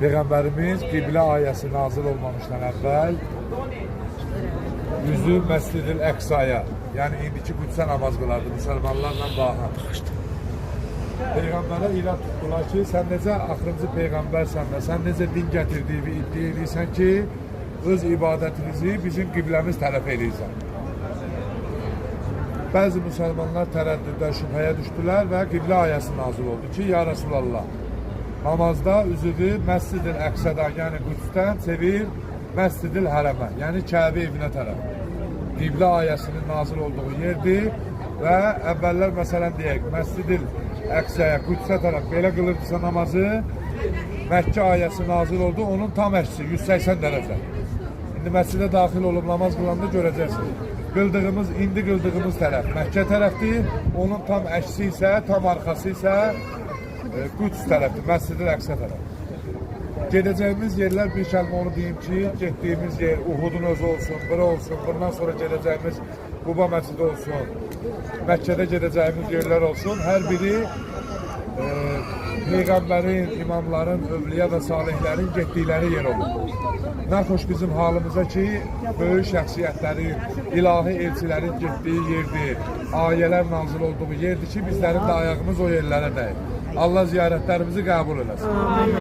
Peyğəmbərimiz qiblə ayəsi nazil olmamışdan əvvəl yüzü Məscid-i Əqsaya, yəni indiki Qüdsə namaz qılardı müsəlmanlarla bağlı. Peyğəmbərə irad tutdular ki, sən necə axırıncı Peyğəmbərsən və sən necə din gətirdiyini iddia edirsən ki, öz ibadətinizi bizim qibləmiz tərəf eləyirsən. Bəzi müsəlmanlar tərəddüddən şübhəyə düşdülər və qiblə ayəsi nazil oldu ki, ya Rasulallah, namazda üzüdü Məscid-i Əqsədən, yəni Qüdsdən çevir Məscid-i Hərəmə, yəni Kəbə evinə tərəf. Qiblə ayəsinin nazil olduğu yerdir və əvvəllər məsələn deyək, Məscid-i Əqsəyə, Qüdsə tərəf belə qılırdısa namazı, Məkkə ayəsi nazil oldu, onun tam əksi, 180 dərəcə. İndi məscidə daxil olub namaz qılanda görəcəksiniz. İndi qıldığımız tərəf Məkkə tərəfdir, onun tam əksi isə, tam arxası isə Qüds tərəfdir, Məscid-i Əqsə tərəf. Gedəcəyimiz yerlər, bir kəlmə onu deyim ki, getdiyimiz yer Uhudun özü olsun, bura olsun, bundan sonra gedəcəyimiz Quba məscidi olsun, Məkkədə gedəcəyimiz yerlər olsun, hər biri Peyğəmbərin, imamların, övliya və salihlərin getdikləri yer olur. Nə xoş bizim halımıza ki, böyük şəxsiyyətlərin, ilahi elçilərin getdiyi yerdir, ayələr nazil olduğu yerdir ki, bizlərin də ayağımız o yerlərə dəyir. Allah ziyarətlərimizi qəbul eləsin.